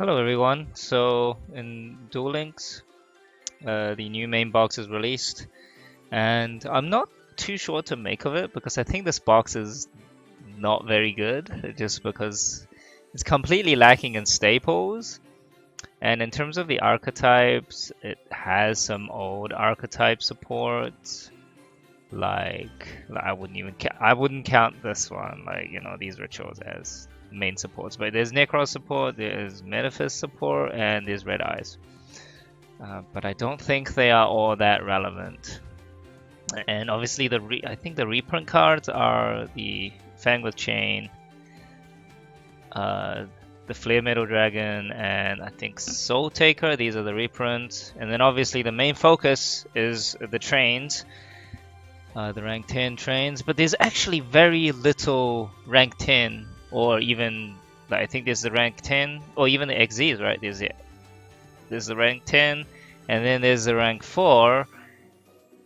Hello everyone. So in Duel Links, the new main box is released, and I'm not too sure what to make of it because I think this box is not very good, just because it's completely lacking in staples. And in terms of the archetypes, it has some old archetype support. Like I wouldn't count this one, these rituals as main supports. But there's Necros support, there's Metaphys support, and there's Red Eyes. But I don't think they are all that relevant. And obviously, I think the reprint cards are the Fang with Chain, uh, the Flare Metal Dragon, and I think Soul Taker. These are the reprints. And then obviously the main focus is the trains, the rank 10 trains. But there's actually very little rank 10, or even I think there's the rank 10, or even the XZs, right? There's the rank 10, and then there's the rank 4,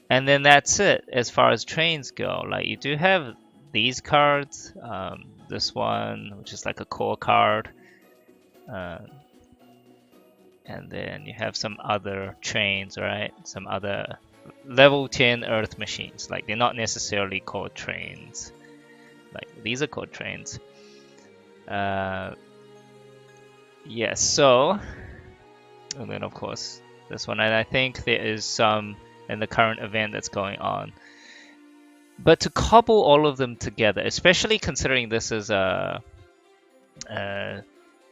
and then that's it as far as trains go. Like, you do have these cards, this one, which is like a core card, uh, and then you have some other trains, right? Some other level 10 Earth machines. Like, they're not necessarily called trains. Like, these are called trains. Yes, so, and then of course this one, and I think there is some in the current event that's going on. But to cobble all of them together, especially considering this is the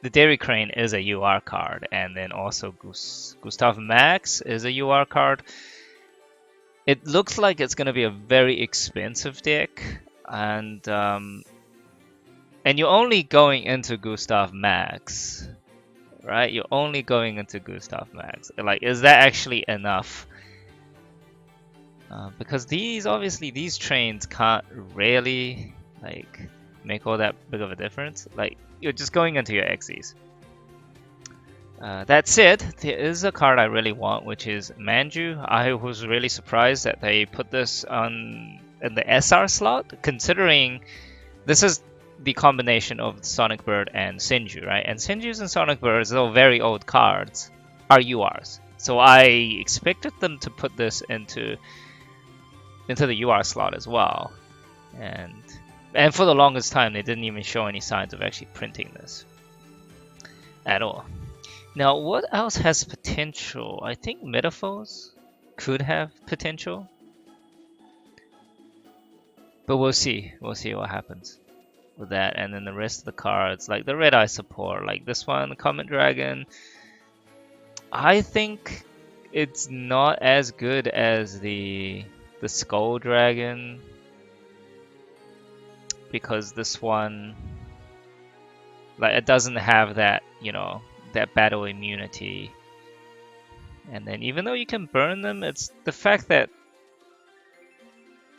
Dairy Crane is a UR card, and then also Gustav Max is a UR card. It looks like it's going to be a very expensive deck, and you're only going into Gustav Max, right? You're only going into Gustav Max. Like, is that actually enough? Because these trains can't really make all that big of a difference. Like, you're just going into your XEs. That said, there is a card I really want, which is Manju. I was really surprised that they put this in the SR slot, considering this is the combination of Sonic Bird and Senju, right? And Senju's and Sonic Birds, though very old cards, are URs. So I expected them to put this into the UR slot as well. And for the longest time, they didn't even show any signs of actually printing this at all. Now, what else has potential? I think Metaphors could have potential, but we'll see. We'll see what happens with that. And then the rest of the cards, like the Red Eye support, like this one, Comet Dragon, I think it's not as good as the Skull Dragon, because this one, like, it doesn't have that, that battle immunity. And then even though you can burn them, it's the fact that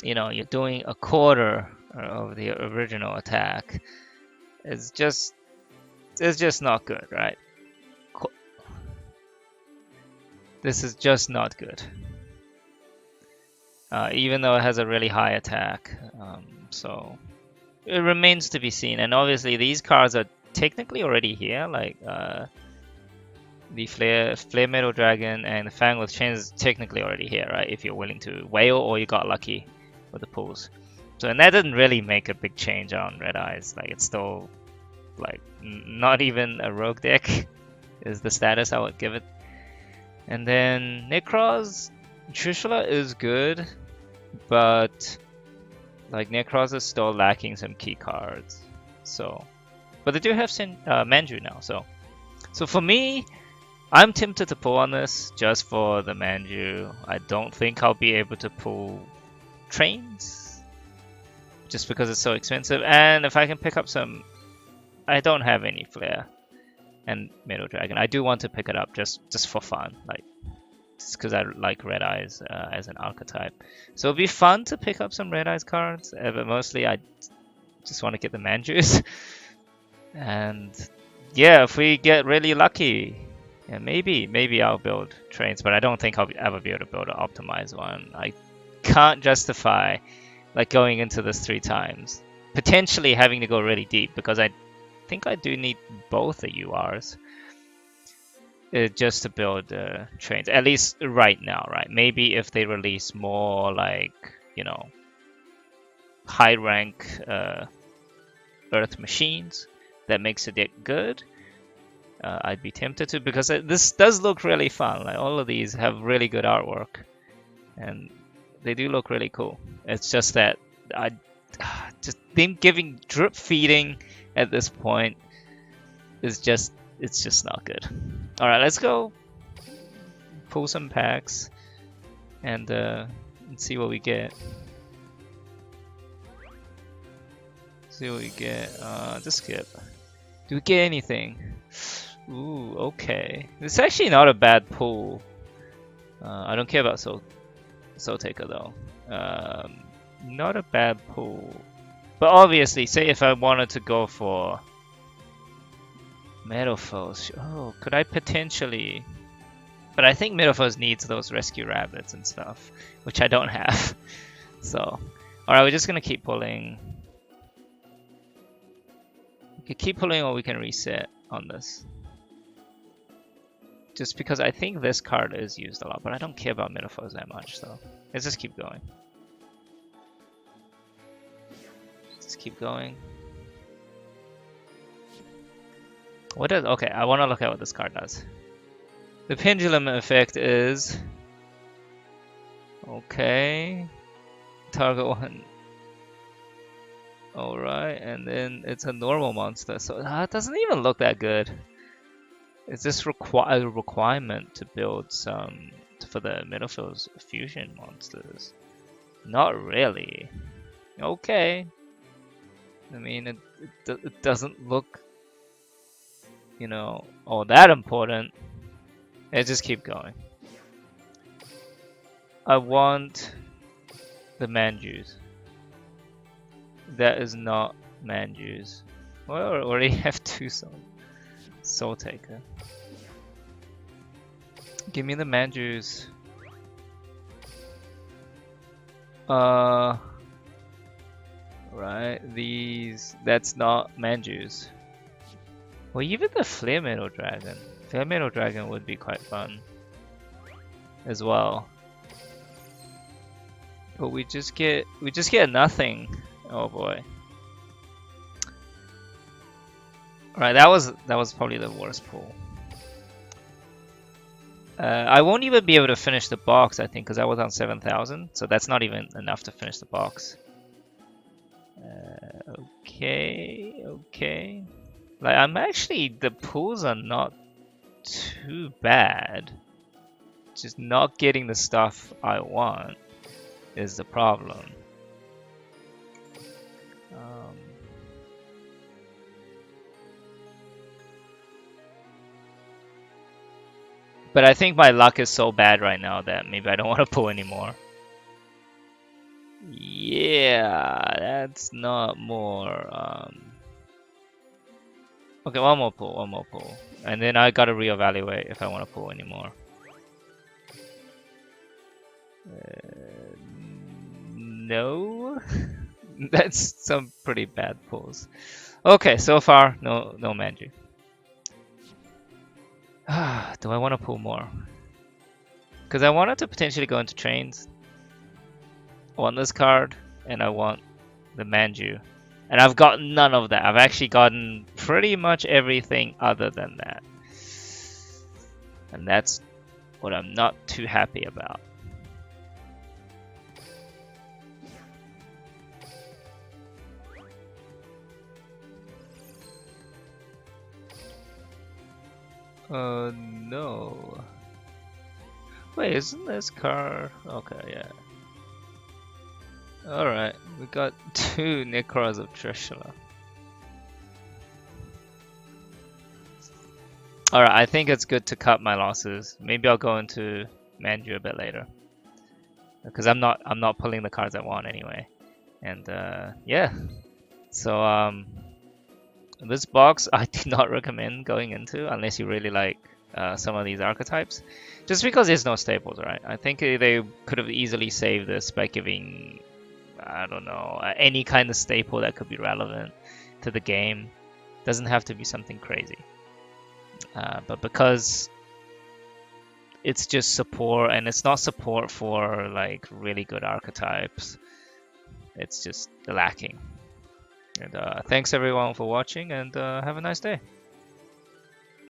you're doing a quarter of the original attack. It's just not good, right? This is just not good. Even though it has a really high attack. So it remains to be seen. And obviously these cards are technically already here, like the Flare Metal Dragon and the Fang with Chains is technically already here, right? If you're willing to whale or you got lucky with the pulls. So, and that didn't really make a big change on Red Eyes. Like, it's still like not even a rogue deck is the status I would give it. And then Necros, Trishula is good, but like Necros is still lacking some key cards. So, but they do have Manju now. So for me, I'm tempted to pull on this just for the Manju. I don't think I'll be able to pull trains just because it's so expensive. And if I can pick up some, I don't have any Flare and Metal Dragon. I do want to pick it up just for fun, like just because I like Red Eyes as an archetype. So it'll be fun to pick up some Red Eyes cards, but mostly I just want to get the Manjus. And yeah, if we get really lucky, yeah, maybe I'll build trains, but I don't think I'll ever be able to build an optimized one. I can't justify like going into this 3 times, potentially having to go really deep, because I think I do need both the URs. just to build trains, at least right now, right? Maybe if they release more like, you know, high rank Earth machines that makes it good, I'd be tempted to, because this does look really fun. Like all of these have really good artwork, and they do look really cool. It's just that I just them giving drip feeding at this point is just it's just not good. All right, let's go pull some packs and see what we get. See what we get. Just skip. Do we get anything? Ooh, okay. It's actually not a bad pull. I don't care about Soul Taker though. Not a bad pull. But obviously, say if I wanted to go for Metalfoes, oh, could I potentially? But I think Metalfoes needs those rescue rabbits and stuff, which I don't have. So, all right, we're just gonna keep pulling. We can keep pulling, or we can reset on this. Just because I think this card is used a lot, but I don't care about Metalfoes that much, so let's just keep going. Just keep going. What does? Okay, I want to look at what this card does. The pendulum effect is okay. Target one. All right, and then it's a normal monster, so it doesn't even look that good. Is this a requirement to build some for the Metalfoes fusion monsters? Not really. Okay. I mean, it doesn't look, you know, all that important. Let's just keep going. I want the Manjus. That is not Manjus. Well, I already have two Soul Taker. Give me the Manjus. Right, that's not Manjus. Well, even the Flare Metal Dragon. Flare Metal Dragon would be quite fun as well. But we just get nothing. Oh boy. Alright, that was probably the worst pull. I won't even be able to finish the box, I think, because I was on 7,000, so that's not even enough to finish the box. Okay. Like, the pulls are not too bad. Just not getting the stuff I want is the problem. But I think my luck is so bad right now that maybe I don't want to pull anymore. Yeah, that's not more. Okay, one more pull. And then I gotta reevaluate if I want to pull anymore. No, that's some pretty bad pulls. Okay, so far no Manju. Do I want to pull more? Because I wanted to potentially go into trains. I want this card, and I want the Manju. And I've gotten none of that. I've actually gotten pretty much everything other than that. And that's what I'm not too happy about. No. Wait, isn't this card? Okay, yeah. Alright, we got 2 Necros of Trishula. Alright, I think it's good to cut my losses. Maybe I'll go into Manju a bit later. Because I'm not pulling the cards I want anyway. And yeah. So this box I do not recommend going into unless you really like some of these archetypes. Just because there's no staples, right? I think they could have easily saved this by giving, I don't know, any kind of staple that could be relevant to the game. Doesn't have to be something crazy. But because it's just support, and it's not support for like really good archetypes. It's just lacking. And thanks everyone for watching, and have a nice day.